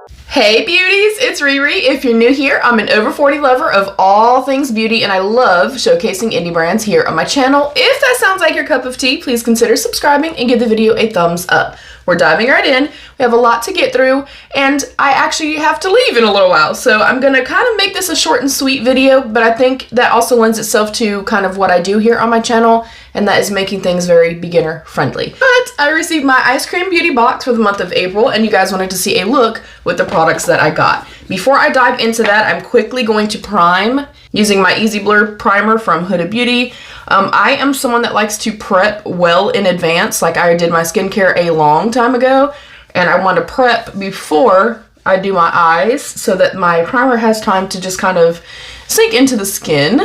Hey beauties, it's Riri. If you're new here, I'm an over 40 lover of all things beauty and I love showcasing indie brands here on my channel. If that sounds like your cup of tea, please consider subscribing and give the video a thumbs up. We're diving right in. We have a lot to get through and I actually have to leave in a little while. So I'm gonna kind of make this a short and sweet video, but I think that also lends itself to kind of what I do here on my channel, and that is making things very beginner friendly. But I received my Eyescream beauty box for the month of April and you guys wanted to see a look with the products that I got. Before I dive into that, I'm quickly going to prime using my Easy Blur primer from Huda Beauty. I am someone that likes to prep well in advance. Like I did my skincare a long time ago and I want to prep before I do my eyes so that my primer has time to just kind of sink into the skin.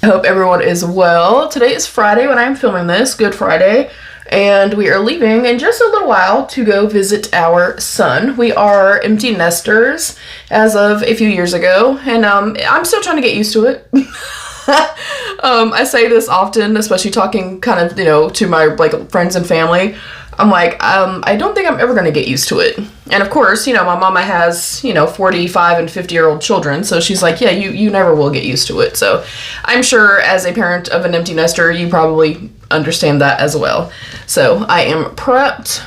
I hope everyone is well. Today is Friday when I'm filming this, Good Friday, and we are leaving in just a little while to go visit our son. We are empty nesters as of a few years ago, and I'm still trying to get used to it. I say this often, especially talking kind of, you know, to my like friends and family. I'm like, I don't think I'm ever going to get used to it. And of course, you know, my mama has, you know, 45 and 50-year-old children. So she's like, yeah, you never will get used to it. So I'm sure as a parent of an empty nester, you probably understand that as well. So I am prepped.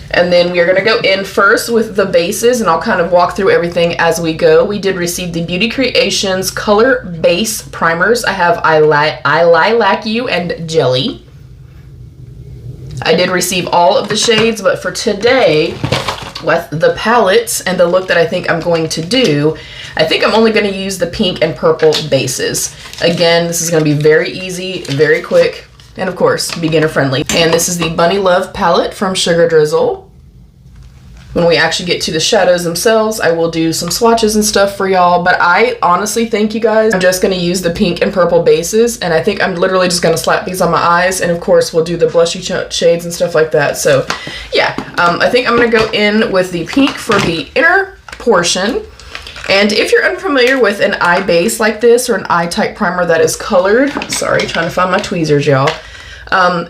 And then we are going to go in first with the bases, and I'll kind of walk through everything as we go. We did receive the Beauty Creations Color Base Primers. I have I Lilac You and Jelly. I did receive all of the shades, but for today, with the palettes and the look that I think I'm going to do, I think I'm only going to use the pink and purple bases. Again, this is going to be very easy, very quick, and of course, beginner friendly. And this is the Bunny Love palette from Sugar Drizzle. When we actually get to the shadows themselves, I will do some swatches and stuff for y'all, but I honestly think, you guys, I'm just going to use the pink and purple bases, and I think I'm literally just going to slap these on my eyes, and of course we'll do the blushy shades and stuff like that. So yeah, I think I'm going to go in with the pink for the inner portion. And if you're unfamiliar with an eye base like this or an eye type primer that is colored, sorry, trying to find my tweezers, y'all.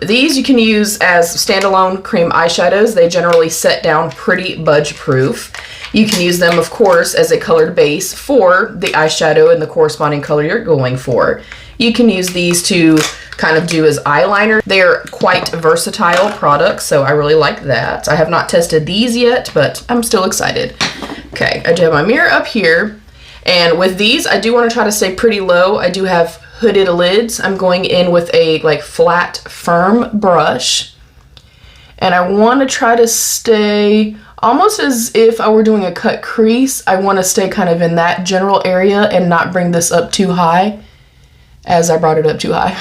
These you can use as standalone cream eyeshadows. They generally set down pretty budge proof. You can use them, of course, as a colored base for the eyeshadow and the corresponding color you're going for. You can use these to kind of do as eyeliner. They're quite versatile products, so I really like that. I have not tested these yet, but I'm still excited. Okay, I do have my mirror up here, and with these, I do want to try to stay pretty low. I do have hooded lids. I'm going in with a like flat, firm brush, and I want to try to stay almost as if I were doing a cut crease. I want to stay kind of in that general area and not bring this up too high, as I brought it up too high.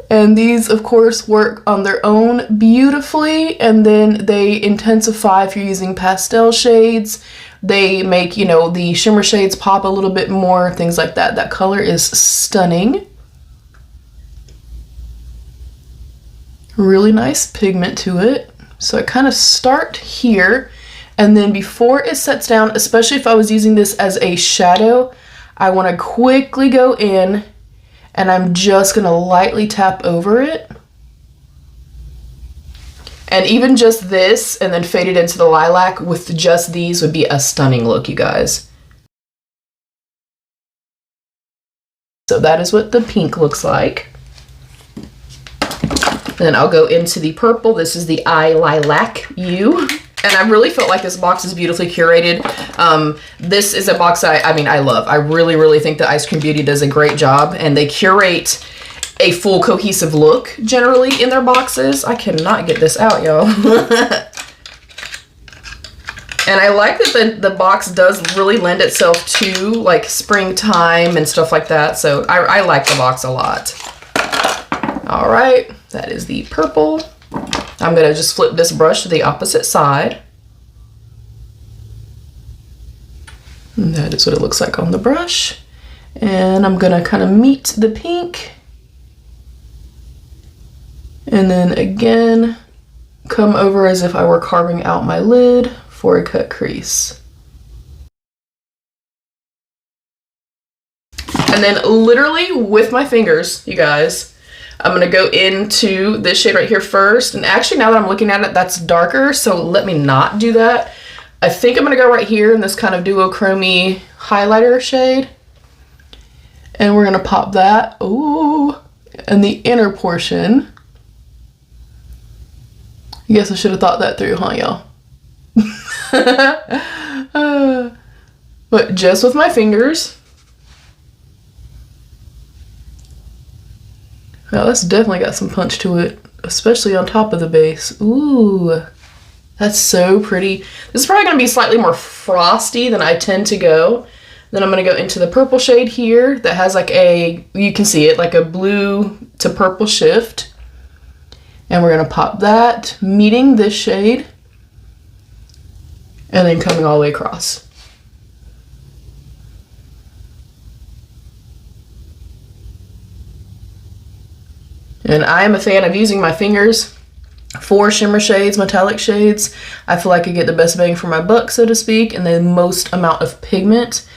And these, of course, work on their own beautifully, and then they intensify if you're using pastel shades. They make, you know, the shimmer shades pop a little bit more, things like that. That color is stunning. Really nice pigment to it. So I kind of start here, and then before it sets down, especially if I was using this as a shadow, I want to quickly go in and I'm just going to lightly tap over it. And even just this and then fade it into the lilac with just these would be a stunning look, you guys. So that is what the pink looks like. Then I'll go into the purple. This is the I Lilac You. And I really felt like this box is beautifully curated. This is a box I mean, I love. I really, really think that Eyescream Beauty does a great job, and they curate a full cohesive look generally in their boxes. I cannot get this out, y'all. And I like that the box does really lend itself to like springtime and stuff like that. So I like the box a lot. All right, that is the purple. I'm gonna just flip this brush to the opposite side. And that is what it looks like on the brush. And I'm gonna kind of meet the pink. And then again, come over as if I were carving out my lid for a cut crease. And then literally with my fingers, you guys, I'm going to go into this shade right here first. And actually, now that I'm looking at it, that's darker. So let me not do that. I think I'm going to go right here in this kind of duochrome highlighter shade. And we're going to pop that. Ooh. And the inner portion. I guess I should have thought that through, huh, y'all? But just with my fingers. Well, that's definitely got some punch to it, especially on top of the base. Ooh, that's so pretty. This is probably going to be slightly more frosty than I tend to go. Then I'm going to go into the purple shade here that has like a, you can see it, like a blue to purple shift. And we're going to pop that, meeting this shade, and then coming all the way across. And I am a fan of using my fingers for shimmer shades, metallic shades. I feel like I get the best bang for my buck, so to speak, and the most amount of pigment.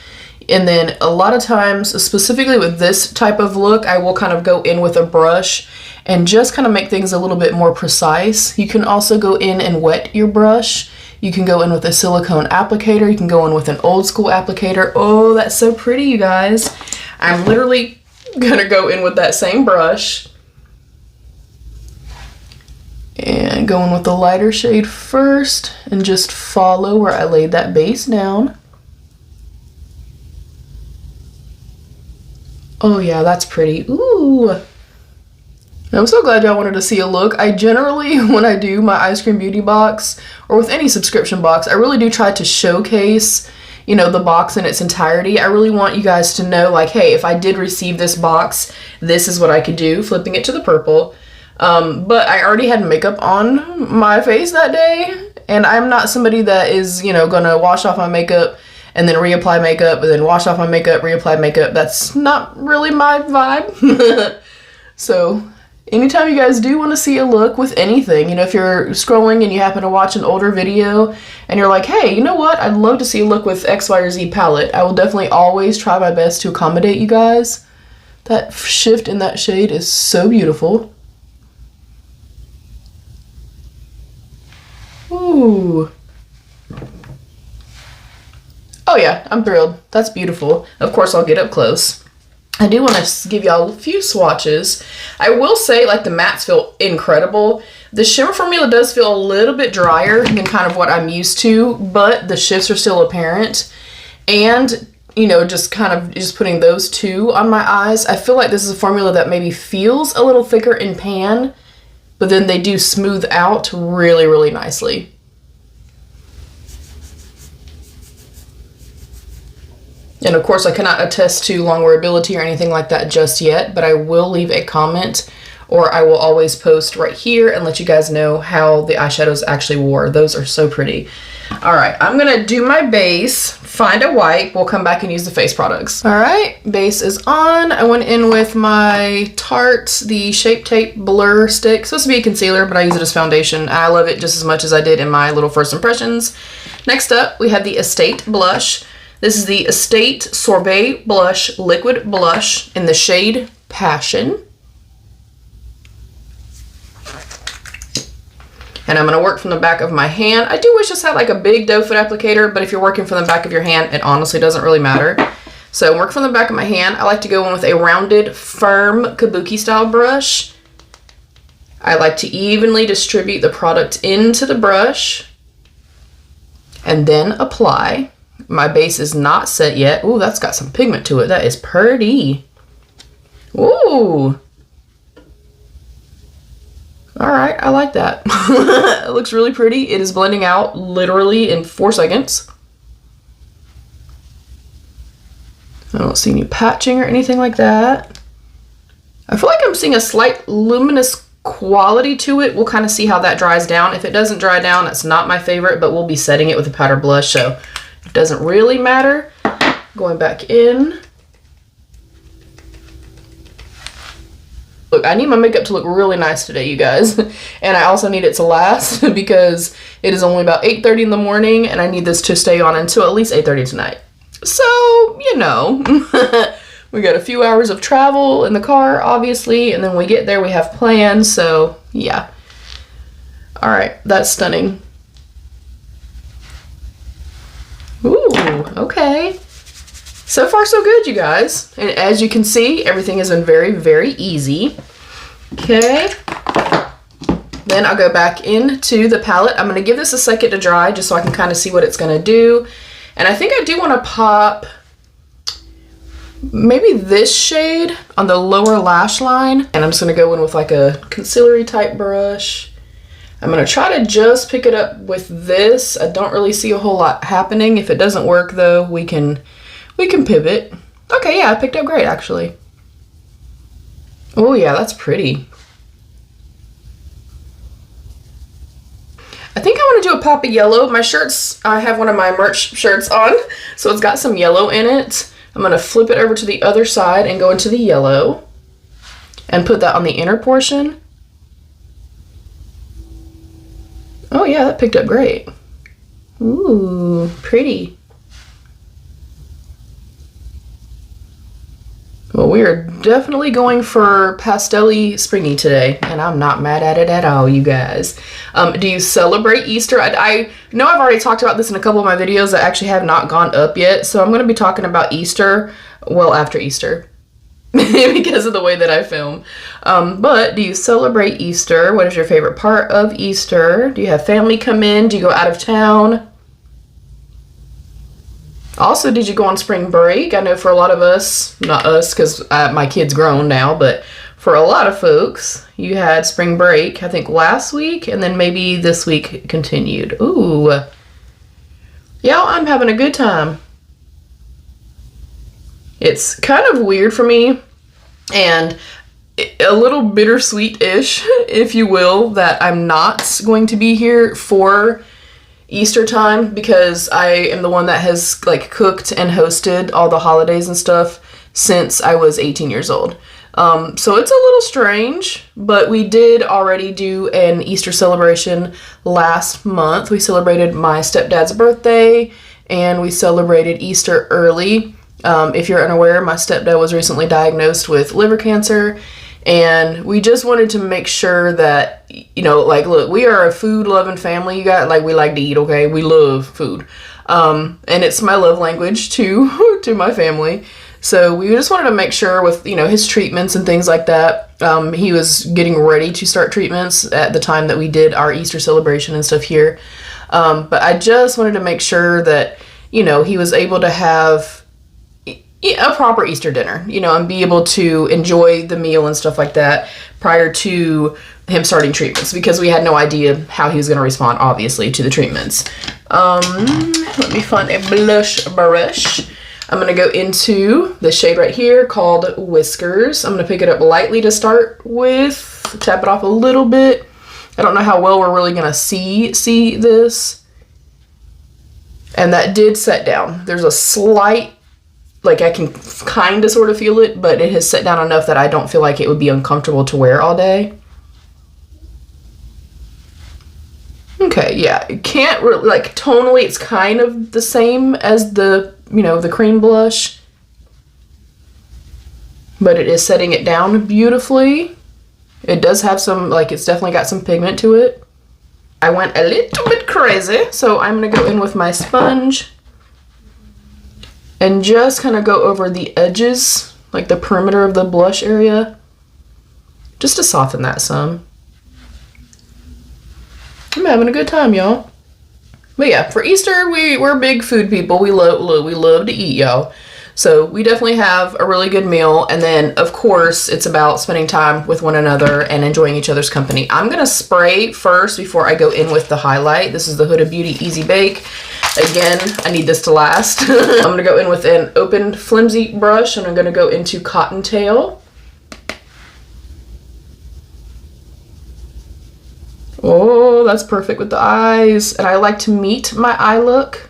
And then a lot of times, specifically with this type of look, I will kind of go in with a brush and just kind of make things a little bit more precise. You can also go in and wet your brush. You can go in with a silicone applicator. You can go in with an old school applicator. Oh, that's so pretty, you guys. I'm literally gonna go in with that same brush and go in with the lighter shade first and just follow where I laid that base down. Oh yeah, that's pretty. Ooh. I'm so glad y'all wanted to see a look. I generally, when I do my Eyescream beauty box, or with any subscription box, I really do try to showcase, you know, the box in its entirety. I really want you guys to know, like, hey, if I did receive this box, this is what I could do, flipping it to the purple. But I already had makeup on my face that day, and I'm not somebody that is, you know, gonna wash off my makeup and then reapply makeup, and then wash off my makeup, reapply makeup. That's not really my vibe. So anytime you guys do want to see a look with anything, you know, if you're scrolling and you happen to watch an older video and you're like, hey, you know what, I'd love to see a look with X, Y, or Z palette, I will definitely always try my best to accommodate you guys. That shift in that shade is so beautiful. Ooh. Oh yeah, I'm thrilled. That's beautiful. Of course, I'll get up close. I do want to give y'all a few swatches. I will say, like, the mattes feel incredible. The shimmer formula does feel a little bit drier than kind of what I'm used to, but the shifts are still apparent. And, you know, just kind of just putting those two on my eyes, I feel like this is a formula that maybe feels a little thicker in pan, but then they do smooth out really, really nicely. And of course, I cannot attest to long wearability or anything like that just yet, but I will leave a comment, or I will always post right here and let you guys know how the eyeshadows actually wore. Those are so pretty. All right, I'm gonna do my base, find a wipe, we'll come back and use the face products. All right, base is on. I went in with my Tarte, the Shape Tape Blur Stick. It's supposed to be a concealer, but I use it as foundation. I love it just as much as I did in my little first impressions. Next up, we have the Estate Blush. This is the Estate Sorbet Blush Liquid Blush in the shade Passion. And I'm going to work from the back of my hand. I do wish this had like a big doe foot applicator, but if you're working from the back of your hand, it honestly doesn't really matter. So work from the back of my hand. I like to go in with a rounded, firm kabuki style brush. I like to evenly distribute the product into the brush and then apply. My base is not set yet. Ooh, that's got some pigment to it. That is pretty. Ooh. All right, I like that. It looks really pretty. It is blending out literally in 4 seconds. I don't see any patching or anything like that. I feel like I'm seeing a slight luminous quality to it. We'll kind of see how that dries down. If it doesn't dry down, that's not my favorite, but we'll be setting it with a powder blush, so it doesn't really matter. Going back in. Look, I need my makeup to look really nice today, you guys. And I also need it to last because it is only about 8:30 in the morning and I need this to stay on until at least 8:30 tonight. So, you know. We got a few hours of travel in the car, obviously, and then when we get there, we have plans, so yeah. All right, that's stunning. Ooh, okay. So far, so good, you guys. And as you can see, everything has been very, very easy. Okay. Then I'll go back into the palette. I'm going to give this a second to dry just so I can kind of see what it's going to do. And I think I do want to pop maybe this shade on the lower lash line. And I'm just going to go in with like a concealery type brush. I'm going to try to just pick it up with this. I don't really see a whole lot happening. If it doesn't work though, we can pivot. Okay, yeah, I picked up great actually. Oh yeah, that's pretty. I think I want to do a pop of yellow. My shirts, I have one of my merch shirts on, so it's got some yellow in it. I'm going to flip it over to the other side and go into the yellow and put that on the inner portion. Oh yeah, that picked up great. Ooh, pretty. Well, we are definitely going for pastel-y springy today, and I'm not mad at it at all, you guys. Do you celebrate Easter? I know I've already talked about this in a couple of my videos that actually have not gone up yet, so I'm going to be talking about Easter, well, after Easter, because of the way that I film. But do you celebrate Easter? What is your favorite part of Easter? Do you have family come in? Do you go out of town? Also, did you go on spring break? I know for a lot of us, not us because my kid's grown now, but for a lot of folks, you had spring break, I think last week, and then maybe this week continued. Ooh. Yeah, I'm having a good time. It's kind of weird for me and a little bittersweet-ish, if you will, that I'm not going to be here for Easter time because I am the one that has like cooked and hosted all the holidays and stuff since I was 18 years old. So it's a little strange, but we did already do an Easter celebration last month. We celebrated my stepdad's birthday and we celebrated Easter early. If you're unaware, my stepdad was recently diagnosed with liver cancer. And we just wanted to make sure that, you know, like, look, we are a food-loving family. You got, like, we like to eat, okay? We love food. And it's my love language, too, to my family. So we just wanted to make sure with, you know, his treatments and things like that. He was getting ready to start treatments at the time that we did our Easter celebration and stuff here. But I just wanted to make sure that, you know, he was able to have a proper Easter dinner, you know, and be able to enjoy the meal and stuff like that prior to him starting treatments because we had no idea how he was going to respond, obviously, to the treatments. Let me find a blush brush. I'm going to go into the shade right here called Whiskers. I'm going to pick it up lightly to start with, tap it off a little bit. I don't know how well we're really going to see this. And that did set down. There's a slight, like I can kind of sort of feel it, but it has set down enough that I don't feel like it would be uncomfortable to wear all day. Okay, yeah, it can't really, like tonally it's kind of the same as the, you know, the cream blush, but it is setting it down beautifully. It does have some, like it's definitely got some pigment to it. I went a little bit crazy, so I'm gonna go in with my sponge and just kind of go over the edges, like the perimeter of the blush area, just to soften that some. I'm having a good time, y'all. But yeah, for Easter, we're big food people. We love to eat, y'all. So we definitely have a really good meal. And then, of course, it's about spending time with one another and enjoying each other's company. I'm going to spray first before I go in with the highlight. This is the Huda Beauty Easy Bake. Again, I need this to last. I'm going to go in with an open flimsy brush, and I'm going to go into Cottontail. Oh, that's perfect with the eyes. And I like to meet my eye look.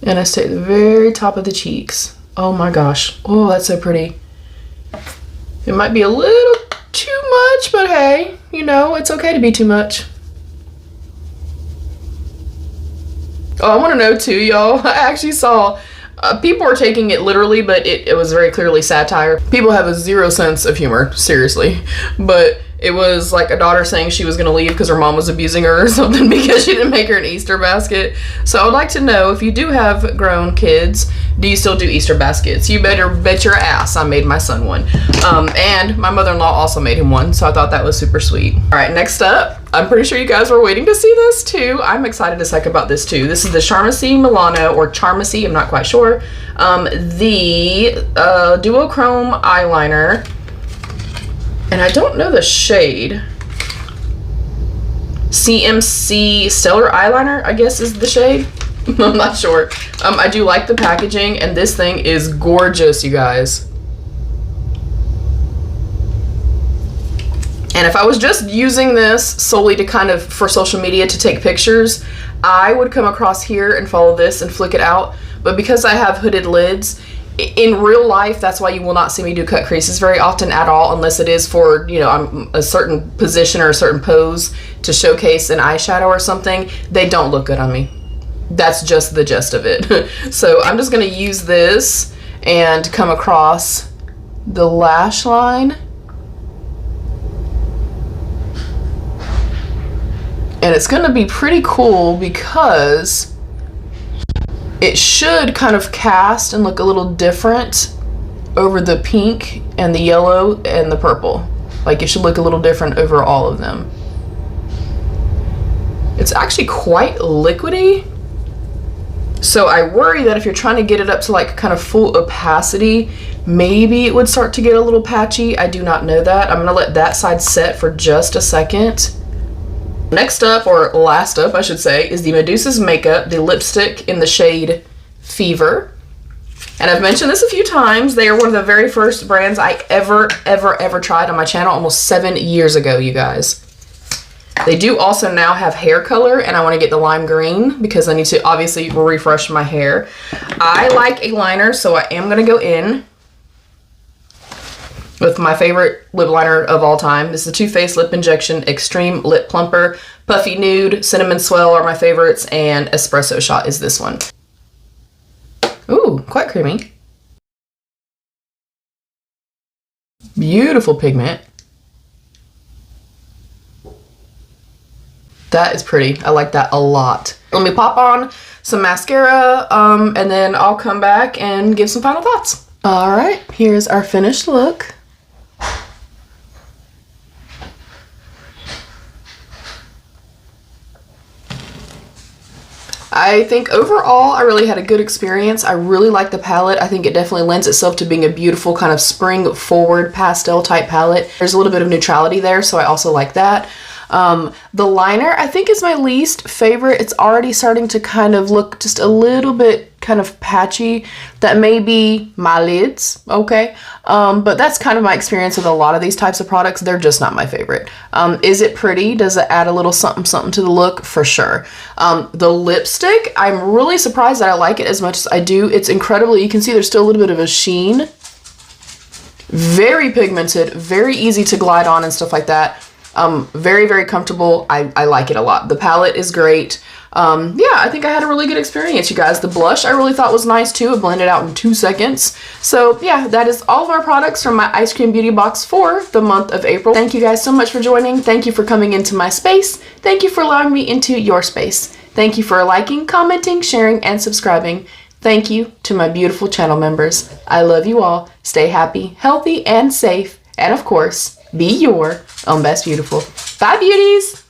And I stay at the very top of the cheeks. Oh my gosh. Oh, that's so pretty. It might be a little too much, but hey, you know, it's okay to be too much. Oh, I want to know too, y'all. I actually saw People were taking it literally, but it was very clearly satire. People have a zero sense of humor, seriously. But it was like a daughter saying she was going to leave because her mom was abusing her or something because she didn't make her an Easter basket. So I would like to know, if you do have grown kids, do you still do Easter baskets? You better bet your ass I made my son one. And my mother-in-law also made him one, so I thought that was super sweet. All right, next up, I'm pretty sure you guys were waiting to see this too. I'm excited as heck about this too. This is the Charmacy Milano, or Charmacy, I'm not quite sure. The duochrome eyeliner. And I don't know the shade. CMC Stellar Eyeliner, I guess is the shade. I'm not sure. I do like the packaging, and this thing is gorgeous, you guys. And if I was just using this solely to kind of for social media to take pictures, I would come across here and follow this and flick it out. But because I have hooded lids, in real life, that's why you will not see me do cut creases very often at all, unless it is for, you know, I'm a certain position or a certain pose to showcase an eyeshadow or something. They don't look good on me. That's just the gist of it. So I'm just going to use this and come across the lash line. And it's going to be pretty cool because it should kind of cast and look a little different over the pink and the yellow and the purple. Like, it should look a little different over all of them. It's actually quite liquidy. So I worry that if you're trying to get it up to like kind of full opacity, maybe it would start to get a little patchy. I do not know that. I'm gonna let that side set for just a second. Next up, or last up I should say, is the Medusa's Makeup, the lipstick in the shade Fever. And I've mentioned this a few times. They are one of the very first brands I ever tried on my channel almost 7 years ago, you guys. They do also now have hair color, and I want to get the lime green because I need to obviously refresh my hair. I like a liner, so I am going to go in with my favorite lip liner of all time. This is the Too Faced Lip Injection Extreme Lip Plumper. Puffy Nude, Cinnamon Swell are my favorites, and Espresso Shot is this one. Ooh, quite creamy. Beautiful pigment. That is pretty. I like that a lot. Let me pop on some mascara, and then I'll come back and give some final thoughts. All right, here's our finished look. I think overall I really had a good experience. I really like the palette. I think it definitely lends itself to being a beautiful kind of spring forward pastel type palette. There's a little bit of neutrality there, so I also like that. The liner I think is my least favorite. It's already starting to kind of look just a little bit kind of patchy. That may be my lids, okay? But that's kind of my experience with a lot of these types of products. They're just not my favorite. Is it pretty? Does it add a little something something to the look? For sure. The lipstick, I'm really surprised that I like it as much as I do. It's incredibly, you can see there's still a little bit of a sheen. Very pigmented, very easy to glide on and stuff like that. Very comfortable. I like it a lot. The palette is great. Yeah, I think I had a really good experience, you guys. The blush I really thought was nice too. It blended out in 2 seconds. So yeah, that is all of our products from my Ice Cream Beauty box for the month of April. Thank you guys so much for joining. Thank you for coming into my space. Thank you for allowing me into your space. Thank you for liking, commenting, sharing, and subscribing. Thank you to my beautiful channel members. I love you all. Stay happy, healthy, and safe. And of course, be your own best beautiful. Bye, beauties!